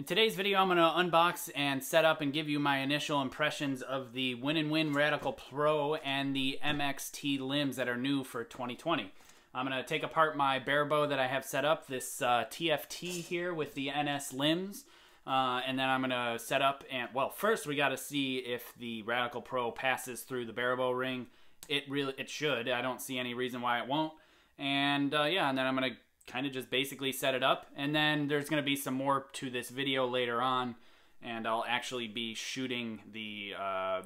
today's video, I'm going to unbox and set up and give you my initial impressions of the Win&Win Radical Pro and the MXT limbs that are new for 2020. I'm going to take apart my Barebow that I have set up, this TFT here with the NS limbs, and then I'm going to set up and, well, first we got to see if the Radical Pro passes through the Barebow ring. It should. I don't see any reason why it won't. And yeah, and then I'm going to kind of just basically set it up, and then there's going to be some more to this video later on, and I'll actually be shooting the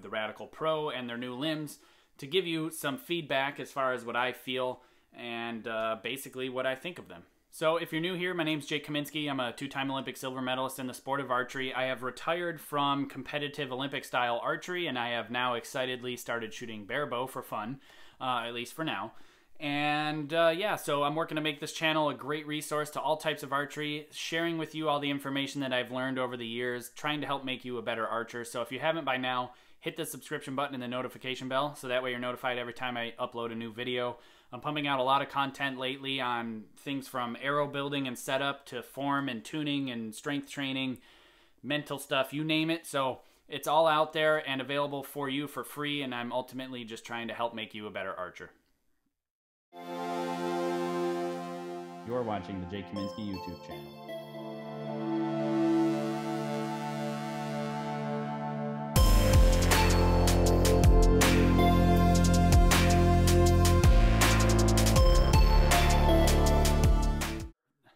Radical Pro and their new limbs to give you some feedback as far as what I feel and basically what I think of them. So if you're new here, my name's Kaminski. I'm a two-time Olympic silver medalist in the sport of archery. I have retired from competitive Olympic-style archery, and I have now excitedly started shooting Barebow for fun, at least for now. And yeah, so I'm working to make this channel a great resource to all types of archery, sharing with you all the information that I've learned over the years, trying to help make you a better archer. So if you haven't by now, hit the subscription button and the notification bell, so that way you're notified every time I upload a new video. I'm pumping out a lot of content lately on things from arrow building and setup to form and tuning and strength training, mental stuff, you name it. So it's all out there and available for you for free, and I'm ultimately just trying to help make you a better archer. You're watching the Kaminski YouTube channel.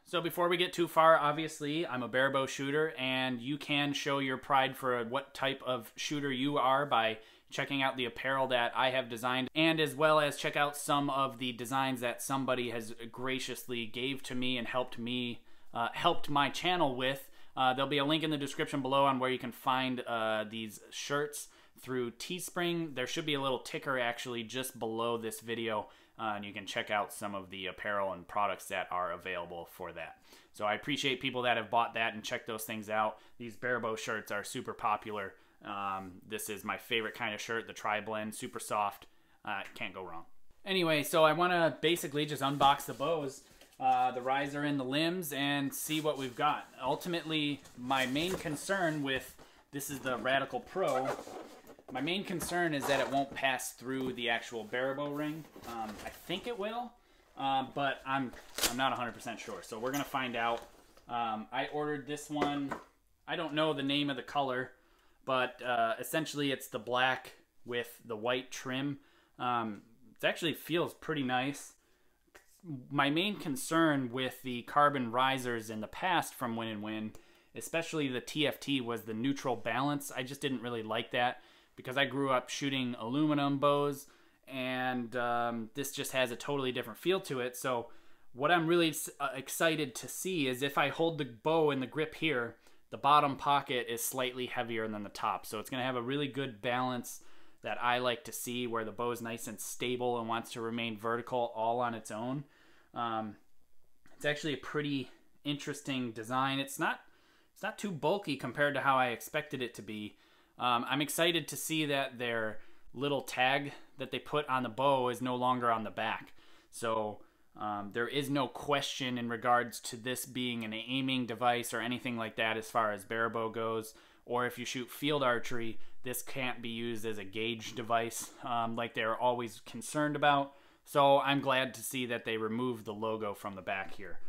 So before we get too far, obviously, I'm a Barebow shooter, and you can show your pride for what type of shooter you are by checking out the apparel that I have designed, and as well as check out some of the designs that somebody has graciously gave to me and helped my channel with. There'll be a link in the description below on where you can find these shirts through Teespring. There should be a little ticker actually just below this video, and you can check out some of the apparel and products that are available for that. So I appreciate people that have bought that and checked those things out. These Barebow shirts are super popular. This is my favorite kind of shirt, the tri-blend, super soft, can't go wrong. Anyway, so I want to basically just unbox the bows, the riser and the limbs, and see what we've got. Ultimately, my main concern with, this is the Radical Pro, my main concern is that it won't pass through the actual Barebow ring. I think it will, but I'm not 100% sure, so we're going to find out. I ordered this one, I don't know the name of the color, but essentially it's the black with the white trim. It actually feels pretty nice. My main concern with the carbon risers in the past from Win&Win, especially the TFT, was the neutral balance. I just didn't really like that because I grew up shooting aluminum bows, and this just has a totally different feel to it. So what I'm really excited to see is if I hold the bow in the grip here, the bottom pocket is slightly heavier than the top. So it's going to have a really good balance that I like to see, where the bow is nice and stable and wants to remain vertical all on its own. It's actually a pretty interesting design. It's not too bulky compared to how I expected it to be. I'm excited to see that their little tag that they put on the bow is no longer on the back. So there is no question in regards to this being an aiming device or anything like that as far as Barebow goes, or if you shoot field archery, this can't be used as a gauge device like they're always concerned about. So I'm glad to see that they removed the logo from the back here.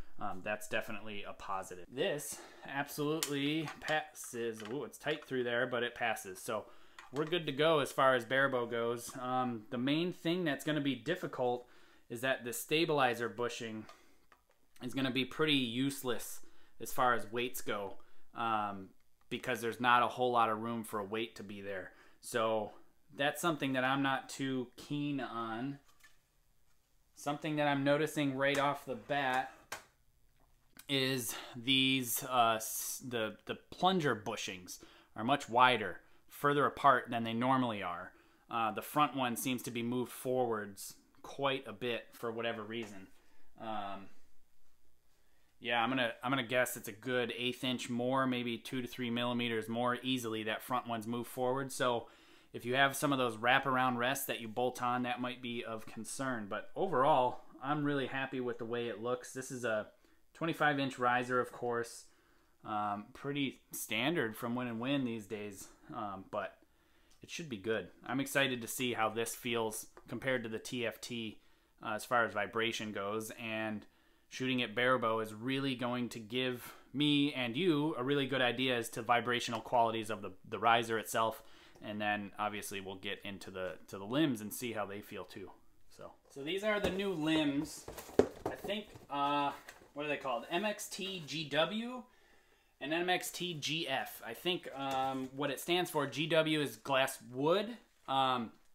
That's definitely a positive. This absolutely passes. Ooh, it's tight through there, but it passes. So we're good to go as far as Barebow goes. The main thing that's going to be difficult is that the stabilizer bushing is going to be pretty useless as far as weights go, because there's not a whole lot of room for a weight to be there. So that's something that I'm not too keen on. Something that I'm noticing right off the bat is these, the plunger bushings are much wider, further apart than they normally are. The front one seems to be moved forwards quite a bit for whatever reason. Yeah, I'm gonna guess it's a good 1/8 inch more, maybe 2 to 3 millimeters more easily. That front one's moved forward. So if you have some of those wraparound rests that you bolt on, that might be of concern. But overall, I'm really happy with the way it looks. This is a 25-inch riser, of course. Pretty standard from Win&Win these days, but it should be good. I'm excited to see how this feels compared to the TFT as far as vibration goes, and shooting at Barebow is really going to give me and you a really good idea as to vibrational qualities of the riser itself, and then obviously we'll get into the limbs and see how they feel too. So these are the new limbs. I think what are they called? MXT GW and MXT GF. I think what it stands for, GW is glass wood,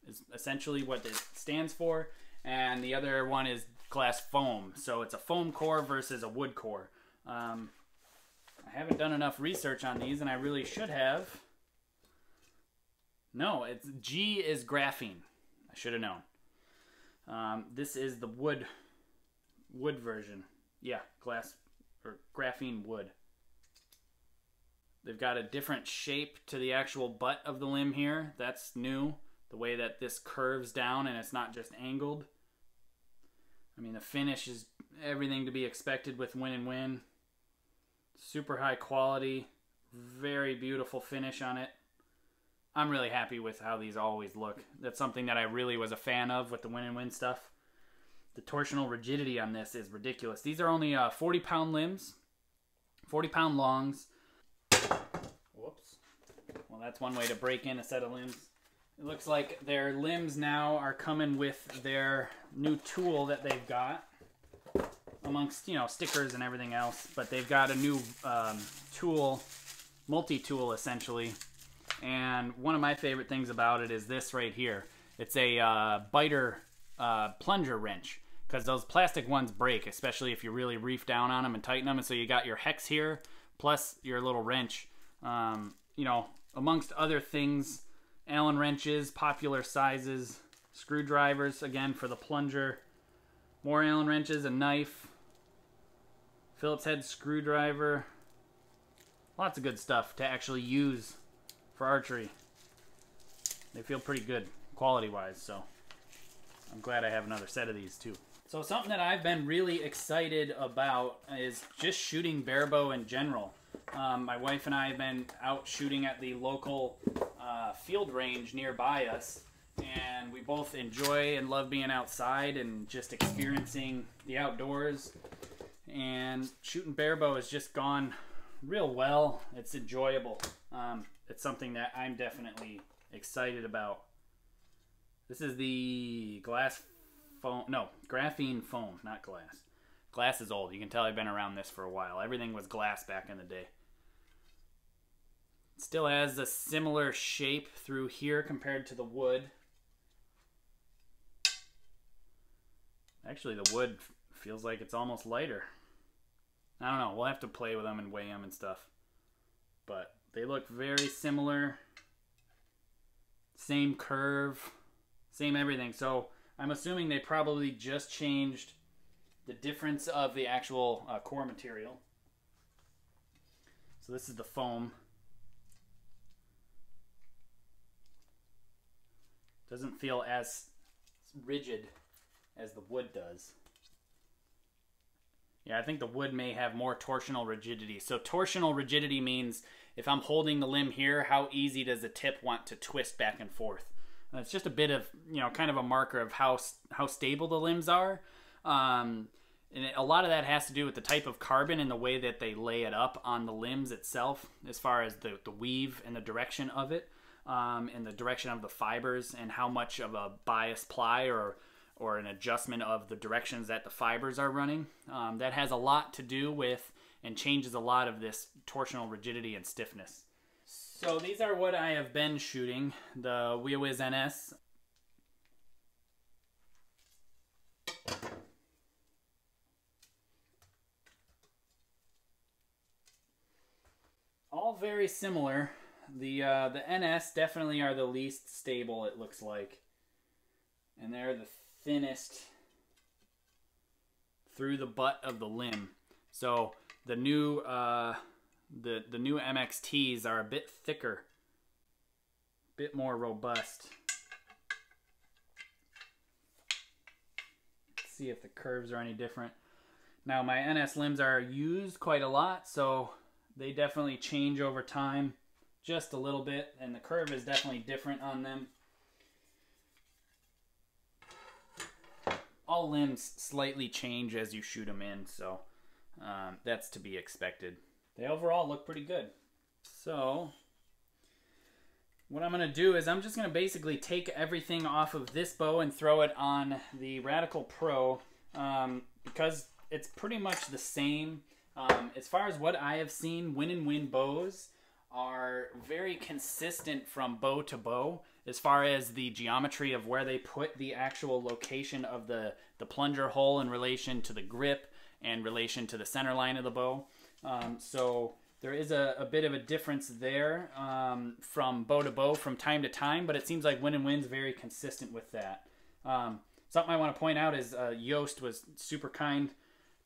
is essentially what it stands for, and the other one is glass foam. So it's a foam core versus a wood core. I haven't done enough research on these, and I really should have. No, it's G is graphene. I should have known. This is the wood version. Yeah, glass or graphene wood. They've got a different shape to the actual butt of the limb here. That's new. The way that this curves down and it's not just angled. I mean, the finish is everything to be expected with Win&Win. Super high quality. Very beautiful finish on it. I'm really happy with how these always look. That's something that I really was a fan of with the Win&Win stuff. The torsional rigidity on this is ridiculous. These are only 40-pound limbs. 40-pound longs. Whoops. Well, that's one way to break in a set of limbs. It looks like their limbs now are coming with their new tool that they've got, amongst, you know, stickers and everything else. But they've got a new tool, multi-tool essentially. And one of my favorite things about it is this right here. It's a biter plunger wrench, because those plastic ones break, especially if you really reef down on them and tighten them. And so you got your hex here, plus your little wrench. You know, amongst other things, Allen wrenches, popular sizes, screwdrivers, again for the plunger, more Allen wrenches, a knife, Phillips head screwdriver, lots of good stuff to actually use for archery. They feel pretty good quality-wise, so I'm glad I have another set of these too. So something that I've been really excited about is just shooting barebow in general. My wife and I have been out shooting at the local field range nearby us, and we both enjoy and love being outside and just experiencing the outdoors. And shooting barebow has just gone real well. It's enjoyable. It's something that I'm definitely excited about. This is the glass foam, no, graphene foam, not glass. Glass is old. You can tell I've been around this for a while. Everything was glass back in the day. It still has a similar shape through here compared to the wood. Actually, the wood feels like it's almost lighter. I don't know. We'll have to play with them and weigh them and stuff. But they look very similar. Same curve. Same everything. So I'm assuming they probably just changed the difference of the actual core material. So this is the foam. Doesn't feel as rigid as the wood does. Yeah, I think the wood may have more torsional rigidity. So torsional rigidity means if I'm holding the limb here, how easy does the tip want to twist back and forth? And it's just a bit of, you know, kind of a marker of how stable the limbs are. And a lot of that has to do with the type of carbon and the way that they lay it up on the limbs itself, as far as the weave and the direction of it, and the direction of the fibers, and how much of a bias ply or an adjustment of the directions that the fibers are running. That has a lot to do with and changes a lot of this torsional rigidity and stiffness. So these are what I have been shooting, the Win&Win NS. All very similar. The NS definitely are the least stable, it looks like. And they're the thinnest through the butt of the limb. So the new the new MXTs are a bit thicker, a bit more robust. Let's see if the curves are any different. Now my NS limbs are used quite a lot, so they definitely change over time just a little bit, and the curve is definitely different on them. All limbs slightly change as you shoot them in, so that's to be expected. They overall look pretty good. So what I'm going to do is I'm just going to basically take everything off of this bow and throw it on the Radical Pro because it's pretty much the same. As far as what I have seen, Win&Win bows are very consistent from bow to bow as far as the geometry of where they put the actual location of the plunger hole in relation to the grip and relation to the center line of the bow. So there is a bit of a difference there from bow to bow from time to time, but it seems like Win&Win's very consistent with that. Something I want to point out is Yoast was super kind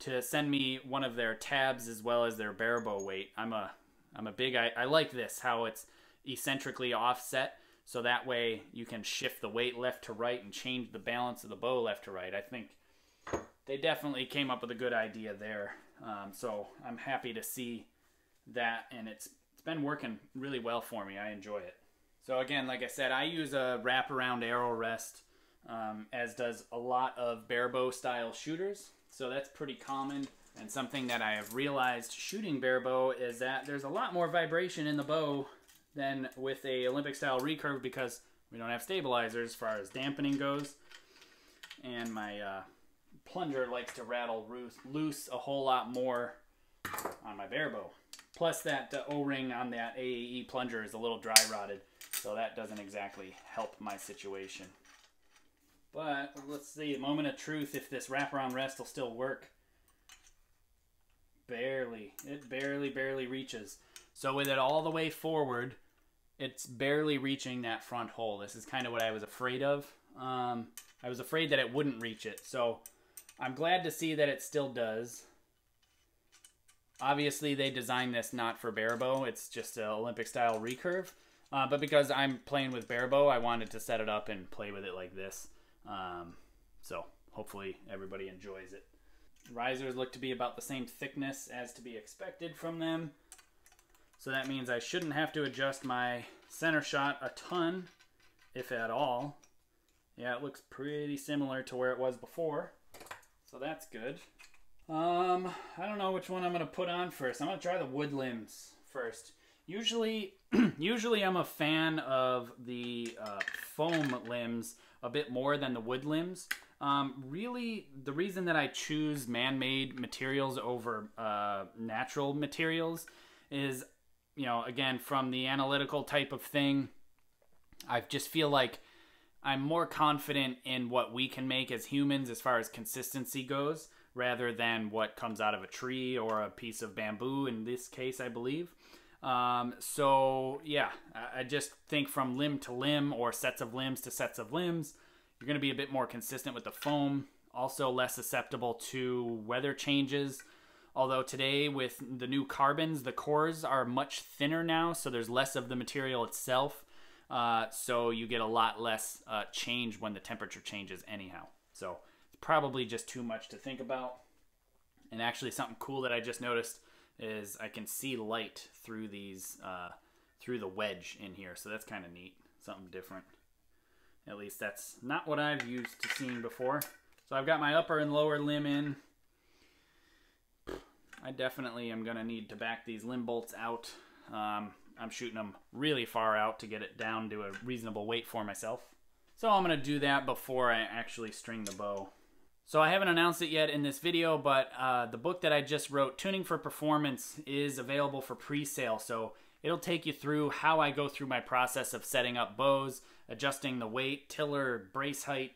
to send me one of their tabs as well as their Barebow weight. I like this, how it's eccentrically offset, so that way you can shift the weight left to right and change the balance of the bow left to right. I think they definitely came up with a good idea there. So I'm happy to see that, and it's been working really well for me. I enjoy it. So again, like I said, I use a wraparound arrow rest, as does a lot of barebow style shooters. So that's pretty common, and something that I have realized shooting barebow is that there's a lot more vibration in the bow than with a Olympic style recurve because we don't have stabilizers as far as dampening goes, and my plunger likes to rattle loose a whole lot more on my barebow. Plus that O-ring on that AAE plunger is a little dry rotted, so that doesn't exactly help my situation. But let's see, a moment of truth, if this wraparound rest will still work. Barely. It barely reaches. So with it all the way forward, it's barely reaching that front hole. This is kind of what I was afraid of. I was afraid that it wouldn't reach it. So I'm glad to see that it still does. Obviously, they designed this not for barebow. It's just an Olympic style recurve. But because I'm playing with barebow, I wanted to set it up and play with it like this. So hopefully everybody enjoys it. Risers look to be about the same thickness as to be expected from them. So that means I shouldn't have to adjust my center shot a ton, if at all. Yeah, it looks pretty similar to where it was before. So that's good. I don't know which one I'm going to put on first. I'm going to try the wood limbs first. Usually I'm a fan of the foam limbs a bit more than the wood limbs. Really, the reason that I choose man-made materials over natural materials is, you know, again, from the analytical type of thing, I just feel like I'm more confident in what we can make as humans as far as consistency goes, rather than what comes out of a tree or a piece of bamboo, in this case, I believe. So, yeah, I just think from limb to limb or sets of limbs to sets of limbs, you're going to be a bit more consistent with the foam. Also less susceptible to weather changes. Although today with the new carbons, the cores are much thinner now, so there's less of the material itself. So you get a lot less change when the temperature changes anyhow. So it's probably just too much to think about. And actually something cool that I just noticed is I can see light through these, through the wedge in here. So that's kind of neat, something different. At least that's not what I've used to seeing before. So I've got my upper and lower limb in. I definitely am going to need to back these limb bolts out. I'm shooting them really far out to get it down to a reasonable weight for myself. So I'm going to do that before I actually string the bow. So I haven't announced it yet in this video, but the book that I just wrote, Tuning for Performance, is available for pre-sale. So it'll take you through how I go through my process of setting up bows, adjusting the weight, tiller, brace height,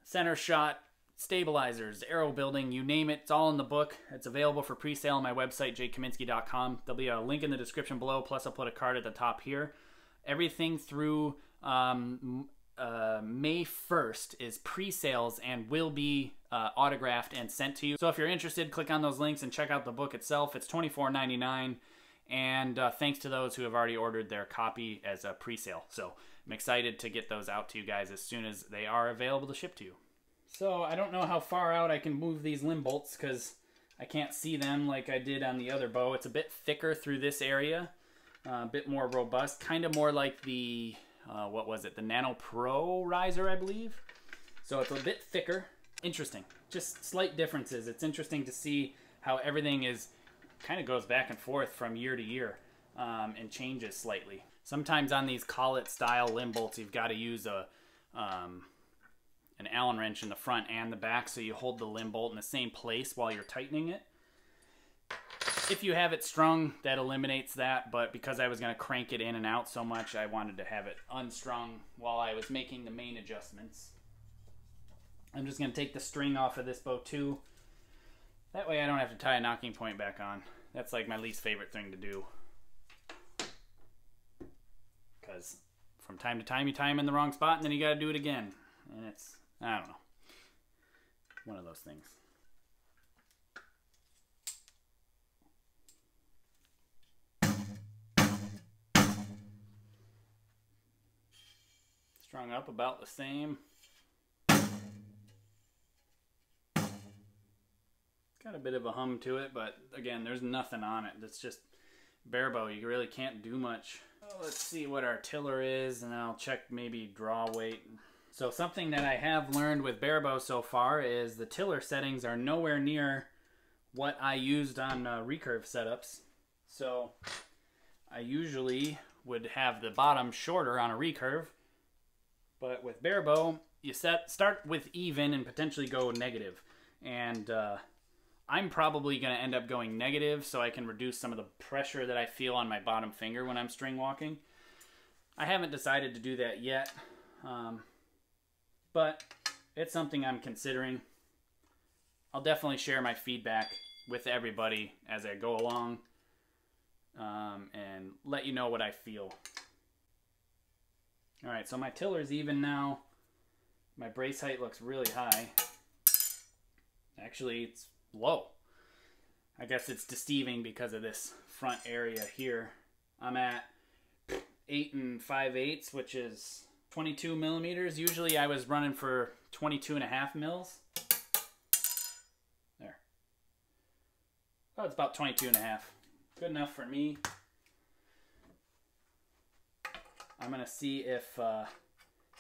center shot, stabilizers, arrow building, you name it. It's all in the book. It's available for pre-sale on my website, jkaminski.com. There'll be a link in the description below, plus I'll put a card at the top here. Everything through May 1st is pre-sales and will be autographed and sent to you. So if you're interested, click on those links and check out the book itself. It's $24.99. And thanks to those who have already ordered their copy as a pre-sale. So I'm excited to get those out to you guys as soon as they are available to ship to you. So I don't know how far out I can move these limb bolts because I can't see them like I did on the other bow. It's a bit thicker through this area, a bit more robust, kind of more like the, what was it, the Nano Pro riser, I believe. So it's a bit thicker. Interesting, just slight differences. It's interesting to see how everything is, kind of goes back and forth from year to year and changes slightly. Sometimes on these collet style limb bolts, you've got to use an Allen wrench in the front and the back, so you hold the limb bolt in the same place while you're tightening it. If you have it strung, that eliminates that, but because I was going to crank it in and out so much, I wanted to have it unstrung while I was making the main adjustments. I'm just going to take the string off of this bow too. That way I don't have to tie a knocking point back on. That's like my least favorite thing to do. Because from time to time you tie them in the wrong spot and then you got to do it again. And it's, I don't know, one of those things. Strung up about the same. Got a bit of a hum to it, but again, there's nothing on it. It's just Barebow. You really can't do much. Oh, let's see what our tiller is, and I'll check maybe draw weight. So something that I have learned with Barebow so far is the tiller settings are nowhere near what I used on recurve setups. So I usually would have the bottom shorter on a recurve, but with Barebow, you start with even and potentially go negative. And I'm probably going to end up going negative so I can reduce some of the pressure that I feel on my bottom finger when I'm string walking. I haven't decided to do that yet, but it's something I'm considering. I'll definitely share my feedback with everybody as I go along and let you know what I feel. Alright, so my tiller's even now. My brace height looks really high. Actually, it's low. I guess it's deceiving because of this front area here. I'm at 8 5/8, which is 22 millimeters. Usually I was running for 22.5 mils. There. Oh, it's about 22.5. Good enough for me. I'm gonna see if the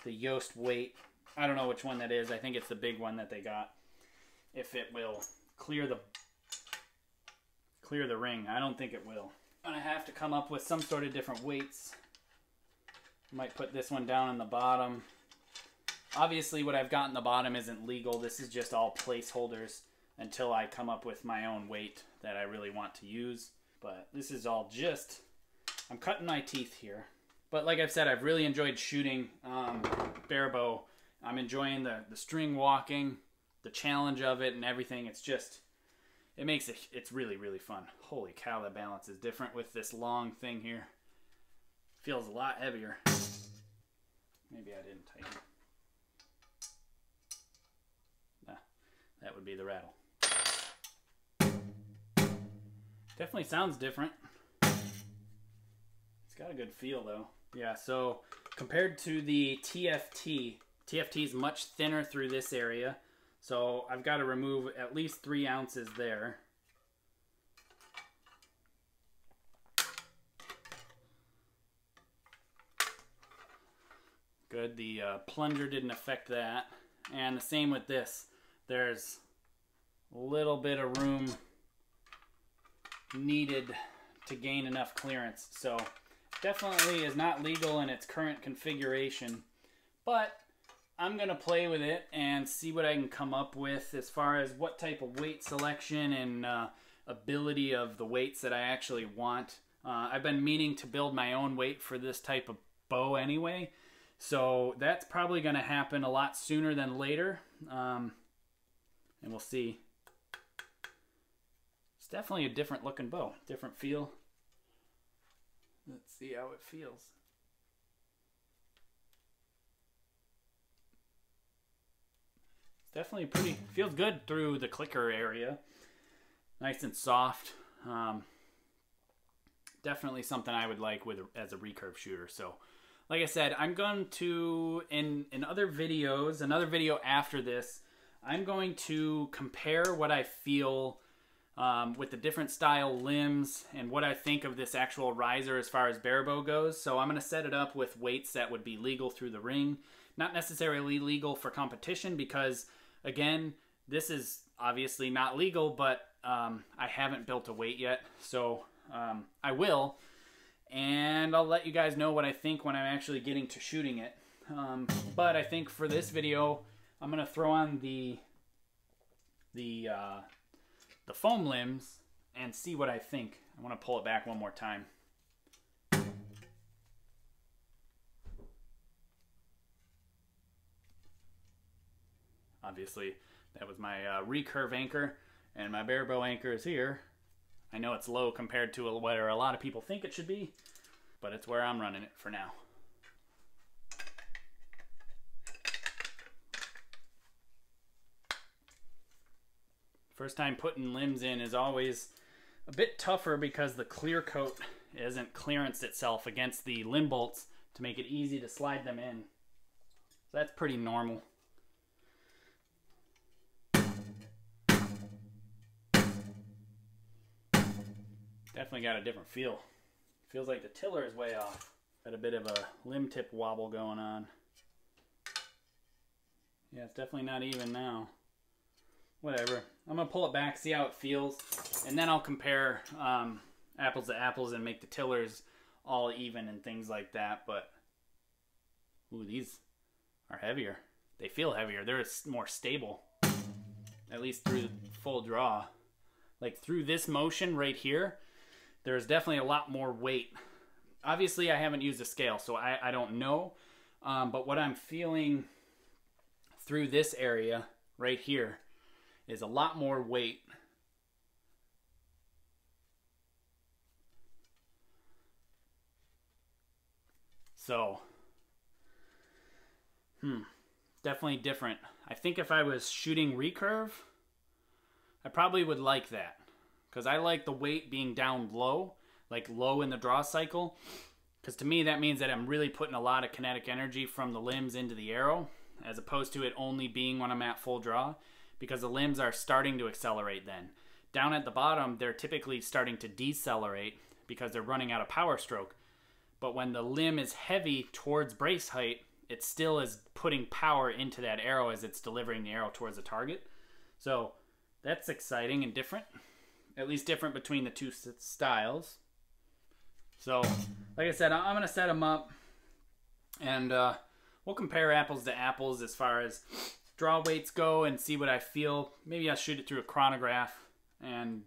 Yoast weight, I don't know which one that is. I think it's the big one that they got. If it will clear the ring. I don't think it will. I'm gonna have to come up with some sort of different weights. Might put this one down on the bottom. Obviously what I've got in the bottom isn't legal. This is just all placeholders until I come up with my own weight that I really want to use. But this is all just, I'm cutting my teeth here. But like I've said, I've really enjoyed shooting Barebow. I'm enjoying the string walking, the challenge of it and everything. It's just, it makes it, it's really, really fun. Holy cow, the balance is different with this long thing here. Feels a lot heavier. Maybe I didn't tighten it. Nah, that would be the rattle. Definitely sounds different. It's got a good feel though. Yeah, so compared to the TFT is much thinner through this area. So I've got to remove at least 3 ounces there. Good, the plunger didn't affect that. And the same with this. There's a little bit of room needed to gain enough clearance. So definitely is not legal in its current configuration. But I'm going to play with it and see what I can come up with as far as what type of weight selection and ability of the weights that I actually want. I've been meaning to build my own weight for this type of bow anyway. So that's probably going to happen a lot sooner than later. And we'll see. It's definitely a different looking bow. Different feel. Let's see how it feels. It's definitely pretty, feels good through the clicker area. Nice and soft. Definitely something I would like with as a recurve shooter. So like I said, I'm going to, in other videos, another video after this, I'm going to compare what I feel with the different style limbs and what I think of this actual riser as far as Barebow goes. So I'm going to set it up with weights that would be legal through the ring. Not necessarily legal for competition because, again, this is obviously not legal, but I haven't built a weight yet. So I will, and I'll let you guys know what I think when I'm actually getting to shooting it. But I think for this video, I'm going to throw on the foam limbs and see what I think. I want to pull it back one more time. Obviously, that was my recurve anchor, and my Barebow anchor is here. I know it's low compared to where a lot of people think it should be, but it's where I'm running it for now. First time putting limbs in is always a bit tougher because the clear coat isn't clearanced itself against the limb bolts to make it easy to slide them in. So that's pretty normal. Definitely got a different feel. Feels like the tiller is way off. Got a bit of a limb tip wobble going on. Yeah, it's definitely not even now. Whatever. I'm going to pull it back, see how it feels, and then I'll compare apples to apples and make the tillers all even and things like that. But, ooh, these are heavier. They feel heavier. They're more stable, at least through the full draw. Like through this motion right here, there's definitely a lot more weight. Obviously, I haven't used a scale, so I don't know. But what I'm feeling through this area right here is a lot more weight. So, definitely different. I think if I was shooting recurve, I probably would like that. Because I like the weight being down low, like low in the draw cycle. Because to me, that means that I'm really putting a lot of kinetic energy from the limbs into the arrow, as opposed to it only being when I'm at full draw. Because the limbs are starting to accelerate then. Down at the bottom, they're typically starting to decelerate because they're running out of power stroke. But when the limb is heavy towards brace height, it still is putting power into that arrow as it's delivering the arrow towards the target. So that's exciting and different. At least different between the two styles. So, like I said, I'm going to set them up. And we'll compare apples to apples as far as draw weights go and see what I feel. Maybe I'll shoot it through a chronograph and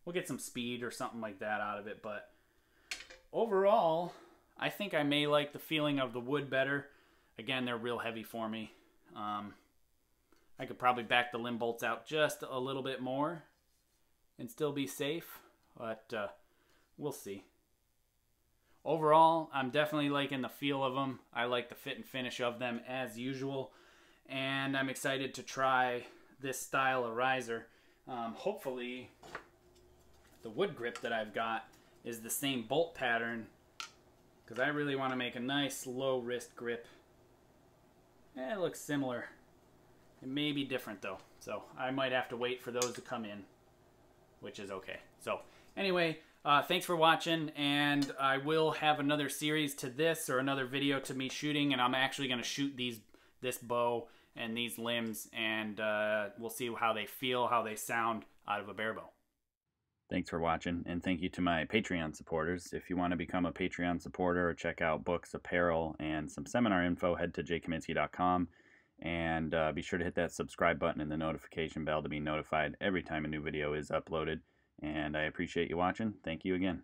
we'll get some speed or something like that out of it. But overall, I think I may like the feeling of the wood better. Again, they're real heavy for me. I could probably back the limb bolts out just a little bit more and still be safe, but we'll see. Overall, I'm definitely liking the feel of them. I like the fit and finish of them as usual. And I'm excited to try this style of riser. Hopefully, the wood grip that I've got is the same bolt pattern, because I really want to make a nice low wrist grip. It looks similar. It may be different though, so I might have to wait for those to come in, which is okay. So anyway, thanks for watching, and I will have another series to this or another video to me shooting, and I'm actually going to shoot this bow and these limbs, and we'll see how they feel, how they sound out of a Barebow. Thanks for watching, and thank you to my Patreon supporters. If you want to become a Patreon supporter or check out books, apparel, and some seminar info, head to jkaminski.com, and be sure to hit that subscribe button and the notification bell to be notified every time a new video is uploaded. And I appreciate you watching. Thank you again.